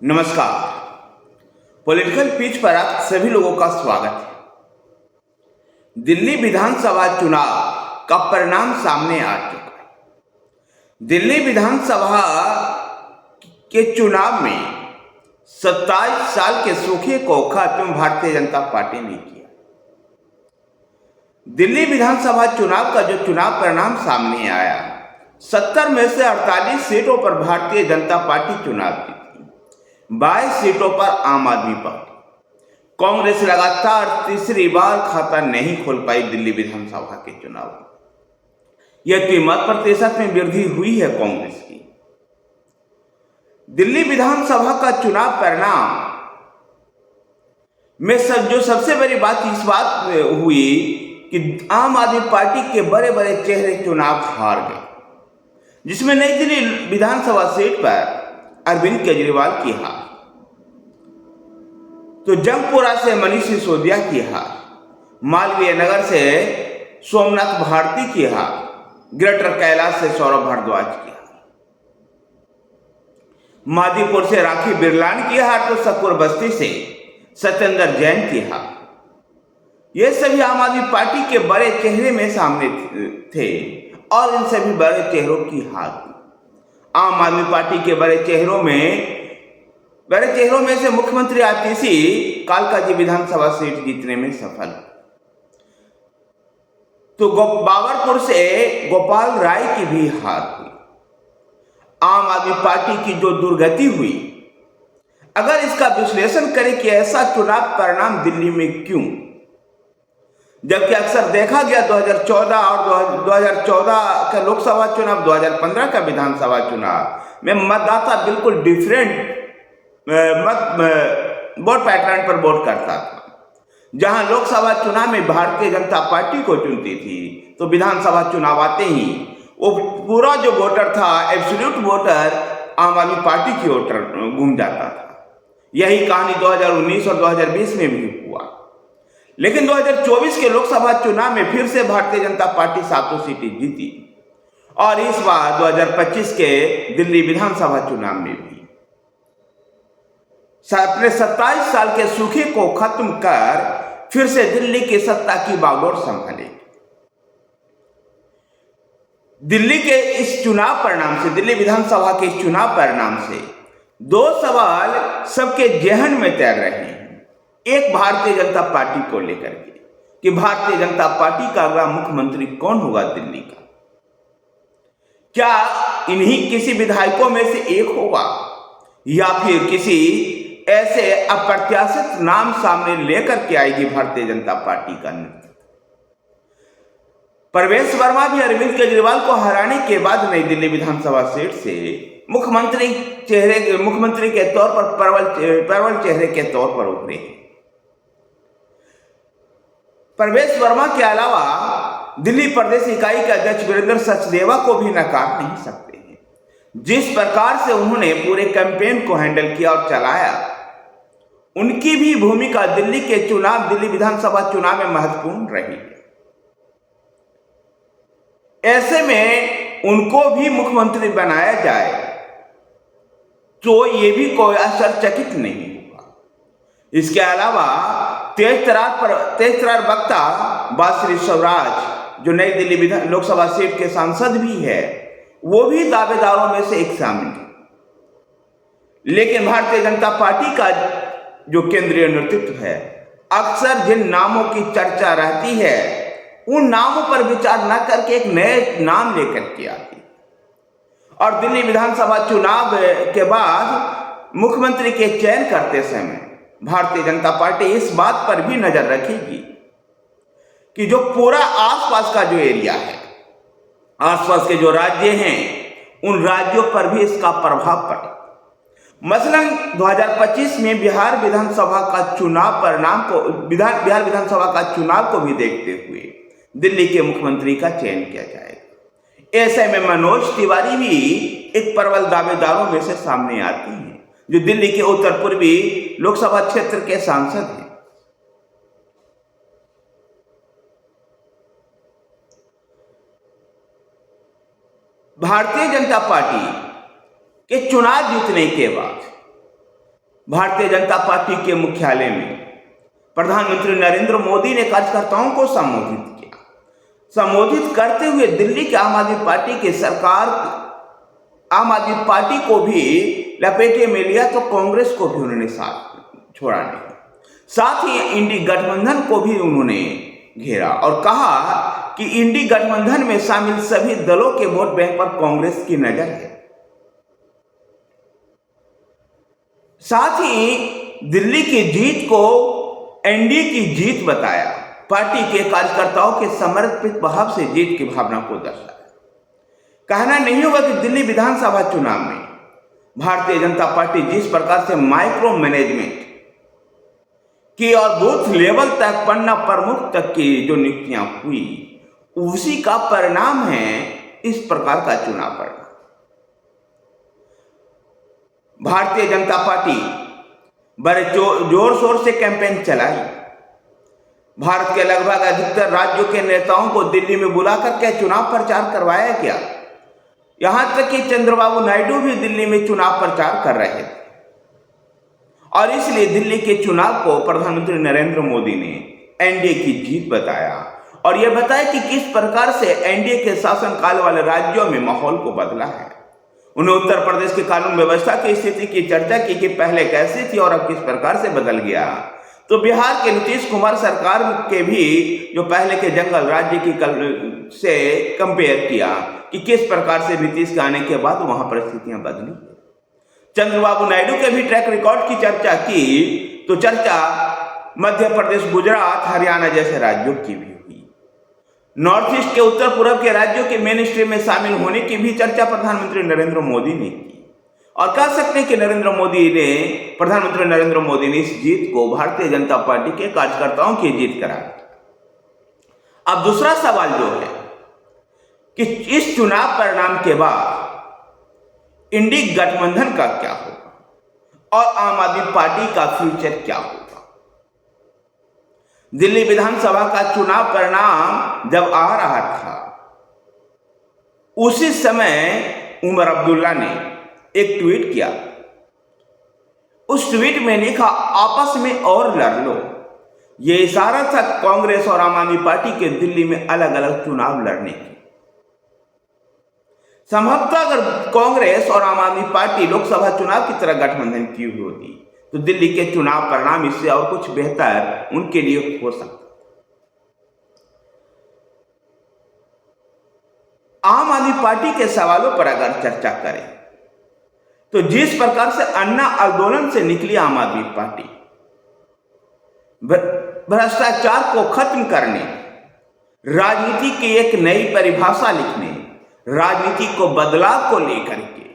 नमस्कार। Political pitch पर आप सभी लोगों का स्वागत है। दिल्ली विधानसभा चुनाव का परिणाम सामने आ चुका है। दिल्ली विधानसभा के चुनाव में 27 साल के सूखे को खत्म भारतीय जनता पार्टी ने किया। दिल्ली विधानसभा चुनाव का जो चुनाव परिणाम सामने आया, 70 में से 48 सीटों पर भारतीय जनता पार्टी चुनाव जीती, 22 सीटों पर आम आदमी पार्टी। कांग्रेस लगातार तीसरी बार खाता नहीं खोल पाई दिल्ली विधानसभा के चुनाव में। यह मत प्रतिशत में वृद्धि हुई है कांग्रेस की। दिल्ली विधानसभा का चुनाव परिणाम में जो सबसे बड़ी बात इस बात हुई कि आम आदमी पार्टी के बड़े बड़े चेहरे चुनाव हार गए, जिसमें नई दिल्ली विधानसभा सीट पर अरविंद केजरीवाल की हार, तो जंगपुरा से मनीष सिसोदिया की हार, मालवीय नगर से सोमनाथ भारती की हार, ग्रेटर कैलाश से सौरभ भारद्वाज की हार, मादीपुर से राखी बिरलान की हार, तो सकुर बस्ती से सत्येंद्र जैन की हार। ये सभी आम आदमी पार्टी के बड़े चेहरे में सामने थे और इन सभी बड़े चेहरों की हार। आम आदमी पार्टी के बड़े चेहरों में से मुख्यमंत्री आतिशी कालकाजी विधानसभा सीट जीतने में सफल, तो बाबरपुर से गोपाल राय की भी हार हुई। आम आदमी पार्टी की जो दुर्गति हुई, अगर इसका विश्लेषण करें कि ऐसा चुनाव परिणाम दिल्ली में क्यों, जबकि अक्सर देखा गया 2014 और 2014 का लोकसभा चुनाव, 2015 का विधानसभा चुनाव में मतदाता बिल्कुल डिफरेंट वोट पैटर्न पर वोट करता था। जहां लोकसभा चुनाव में भारतीय जनता पार्टी को चुनती थी, तो विधानसभा चुनाव आते ही वो पूरा जो वोटर था, एब्सोल्यूट वोटर आम आदमी पार्टी की ओर घूम जाता था। यही कहानी 2019 और 2020 में भी हुआ। लेकिन 2024 के लोकसभा चुनाव में फिर से भारतीय जनता पार्टी 7 सीटें जीती और इस बार 2025 के दिल्ली विधानसभा चुनाव में भी अपने 27 साल के सूखे को खत्म कर फिर से दिल्ली की सत्ता की बागडोर संभालेगी। दिल्ली के इस चुनाव परिणाम से, दिल्ली विधानसभा के इस चुनाव परिणाम से 2 सवाल सबके जहन में तैर रहे हैं। एक भारतीय जनता पार्टी को लेकर के कि भारतीय जनता पार्टी का अगला मुख्यमंत्री कौन होगा दिल्ली का। क्या इन्हीं किसी विधायकों में से एक होगा या फिर किसी ऐसे अप्रत्याशित नाम सामने लेकर के आएगी भारतीय जनता पार्टी का नेतृत्व। परवेश वर्मा भी अरविंद केजरीवाल को हराने के बाद नई दिल्ली विधानसभा सीट से मुख्यमंत्री के तौर पर प्रबल चेहरे के तौर पर उभरे। परवेश वर्मा के अलावा दिल्ली प्रदेश इकाई के अध्यक्ष वीरेंद्र सचदेवा को भी नकार नहीं सकते हैं। जिस प्रकार से उन्होंने पूरे कैंपेन को हैंडल किया और चलाया, उनकी भी भूमिका दिल्ली विधानसभा चुनाव में महत्वपूर्ण रही है। ऐसे में उनको भी मुख्यमंत्री बनाया जाए तो ये भी कोई आश्चर्यचकित नहीं होगा। इसके अलावा तेज तरार वक्ता बासरी स्वराज, जो नई दिल्ली लोकसभा सीट के सांसद भी है, वो भी दावेदारों में से एक शामिल है। लेकिन भारतीय जनता पार्टी का जो केंद्रीय नेतृत्व है, अक्सर जिन नामों की चर्चा रहती है, उन नामों पर विचार न करके एक नए नाम लेकर के आती है। और दिल्ली विधानसभा चुनाव के बाद मुख्यमंत्री के चयन करते समय भारतीय जनता पार्टी इस बात पर भी नजर रखेगी कि जो पूरा आसपास का जो एरिया है, आसपास के जो राज्य हैं, उन राज्यों पर भी इसका प्रभाव पड़े। मसलन 2025 में बिहार विधानसभा का चुनाव को भी देखते हुए दिल्ली के मुख्यमंत्री का चयन किया जाएगा। ऐसे में मनोज तिवारी भी एक प्रबल दावेदारों में से सामने आती हैं, जो दिल्ली के उत्तर पूर्वी लोकसभा क्षेत्र के सांसद हैं। भारतीय जनता पार्टी के चुनाव जीतने के बाद भारतीय जनता पार्टी के मुख्यालय में प्रधानमंत्री नरेंद्र मोदी ने कार्यकर्ताओं को संबोधित किया। संबोधित करते हुए दिल्ली के आम आदमी पार्टी की सरकार, आम आदमी पार्टी को भी लपेटे में लिया तो कांग्रेस को भी उन्होंने साथ छोड़ा नहीं। साथ ही इंडी गठबंधन को भी उन्होंने घेरा और कहा कि इंडी गठबंधन में शामिल सभी दलों के वोट बैंक पर कांग्रेस की नजर है। साथ ही दिल्ली की जीत को एनडीए की जीत बताया। पार्टी के कार्यकर्ताओं के समर्पित भाव से जीत की भावना को दर्शाया। कहना नहीं होगा कि दिल्ली विधानसभा चुनाव में भारतीय जनता पार्टी जिस प्रकार से माइक्रो मैनेजमेंट की और बूथ लेवल तक पन्ना प्रमुख तक की जो नियुक्तियां हुई, उसी का परिणाम है इस प्रकार का चुनाव परिणाम। भारतीय जनता पार्टी बड़े जोर शोर से कैंपेन चलाई। भारत के लगभग अधिकतर राज्यों के नेताओं को दिल्ली में बुलाकर के चुनाव प्रचार करवाया गया। यहां तक कि चंद्रबाबू नायडू भी दिल्ली में चुनाव प्रचार कर रहे थे और इसलिए दिल्ली के चुनाव को प्रधानमंत्री नरेंद्र मोदी ने एनडीए की जीत बताया और यह बताया कि किस प्रकार से एनडीए के शासनकाल वाले राज्यों में माहौल को बदला है। उन्हें उत्तर प्रदेश की कानून व्यवस्था की स्थिति की चर्चा की कि पहले कैसी थी और अब किस प्रकार से बदल गया। तो बिहार के नीतीश कुमार सरकार के भी जो पहले के जंगल राज्य की से कंपेयर किया कि किस प्रकार से नीतीश के आने के बाद वहां परिस्थितियां बदली। चंद्रबाबू नायडू के भी ट्रैक रिकॉर्ड की चर्चा की तो चर्चा मध्य प्रदेश, गुजरात, हरियाणा जैसे राज्यों की भी हुई। नॉर्थ ईस्ट के उत्तर पूर्व के राज्यों के मेन स्ट्रीम में शामिल होने की भी चर्चा प्रधानमंत्री नरेंद्र मोदी ने की और कह सकते हैं कि प्रधानमंत्री नरेंद्र मोदी ने इस जीत को भारतीय जनता पार्टी के कार्यकर्ताओं की जीत करार। अब दूसरा सवाल जो है कि इस चुनाव परिणाम के बाद इंडी गठबंधन का क्या होगा और आम आदमी पार्टी का फ्यूचर क्या होगा। दिल्ली विधानसभा का चुनाव परिणाम जब आ रहा था, उसी समय उमर अब्दुल्ला ने एक ट्वीट किया। उस ट्वीट में लिखा, आपस में और लड़ लो। यह इशारा था कांग्रेस और आम आदमी पार्टी के दिल्ली में अलग अलग चुनाव लड़ने की। संभवतः अगर कांग्रेस और आम आदमी पार्टी लोकसभा चुनाव की तरह गठबंधन की हुई होती तो दिल्ली के चुनाव परिणाम इससे और कुछ बेहतर उनके लिए हो सकता। आम आदमी पार्टी के सवालों पर अगर चर्चा करें तो जिस प्रकार से अन्ना आंदोलन से निकली आम आदमी पार्टी, भ्रष्टाचार को खत्म करने, राजनीति की एक नई परिभाषा लिखने, राजनीति को बदलाव को लेकर के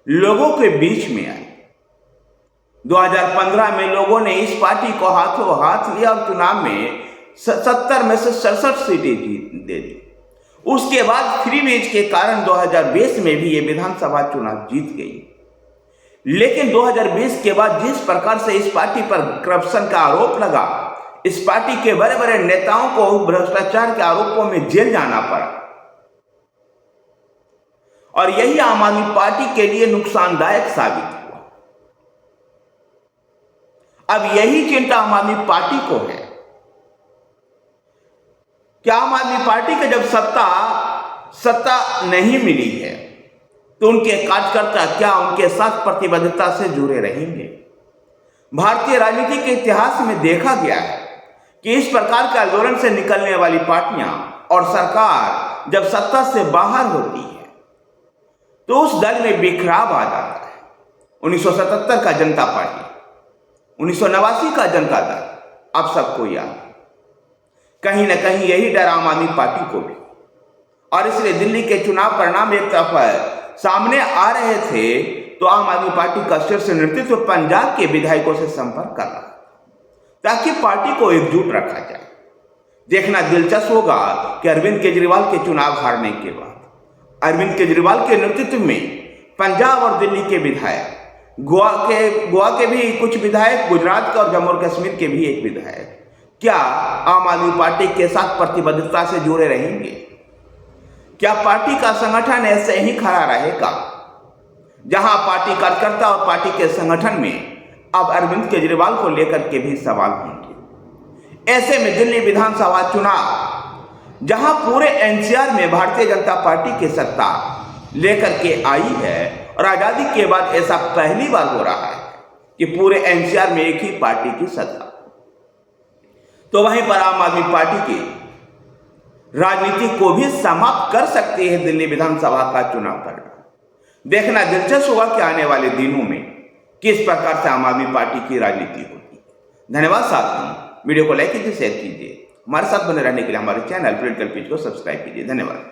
लोगों के बीच में आई। 2015 में लोगों ने इस पार्टी को हाथों हाथ लिया और चुनाव में 70 में से 67 सीटें दे दी। उसके बाद फ्री बेज के कारण 2020 में भी ये विधानसभा चुनाव जीत गई। लेकिन 2020 के बाद जिस प्रकार से इस पार्टी पर करप्शन का आरोप लगा, इस पार्टी के बड़े बड़े नेताओं को भ्रष्टाचार के आरोपों में जेल जाना पड़ा और यही आम आदमी पार्टी के लिए नुकसानदायक साबित हुआ। अब यही चिंता आम आदमी पार्टी को है कि आम आदमी पार्टी के जब सत्ता नहीं मिली है तो उनके कार्यकर्ता क्या उनके साथ प्रतिबद्धता से जुड़े रहेंगे। भारतीय राजनीति के इतिहास में देखा गया है कि इस प्रकार के आंदोलन से निकलने वाली पार्टियां और सरकार जब सत्ता से बाहर होती है तो उस दल में बिखराव आ जाता है। 1977 का जनता पार्टी, 1989 का जनता दल, आप सबको याद, कहीं ना कहीं यही डर आम आदमी पार्टी को भी, और इसलिए दिल्ली के चुनाव परिणाम एक तरफ सामने आ रहे थे तो आम आदमी पार्टी का शीर्ष नेतृत्व पंजाब के विधायकों से संपर्क कर रहा ताकि पार्टी को एकजुट रखा जाए। देखना दिलचस्प होगा कि अरविंद केजरीवाल के चुनाव हारने के बाद अरविंद केजरीवाल के नेतृत्व में पंजाब और दिल्ली के विधायक, गोवा के भी कुछ विधायक, गुजरात के और जम्मू और कश्मीर के भी एक विधायक क्या आम आदमी पार्टी के साथ प्रतिबद्धता से जुड़े रहेंगे? क्या पार्टी का संगठन ऐसे ही खड़ा रहेगा? जहां पार्टी कार्यकर्ता और पार्टी के संगठन में अब अरविंद केजरीवाल को लेकर के भी सवाल होंगे। ऐसे में दिल्ली विधानसभा चुनाव, जहां पूरे एनसीआर में भारतीय जनता पार्टी की सत्ता लेकर के आई है और आजादी के बाद ऐसा पहली बार हो रहा है कि पूरे एनसीआर में एक ही पार्टी की सत्ता, तो वहीं पर आम आदमी पार्टी की राजनीति को भी समाप्त कर सकती है दिल्ली विधानसभा का चुनाव परिणाम। देखना दिलचस्प होगा कि आने वाले दिनों में किस प्रकार से आम आदमी पार्टी की राजनीति होती है। धन्यवाद साथियों, वीडियो को लाइक कीजिए, शेयर कीजिए, हमारे साथ बने रहने के लिए हमारे चैनल पॉलिटिकल पेज को सब्सक्राइब कीजिए। धन्यवाद।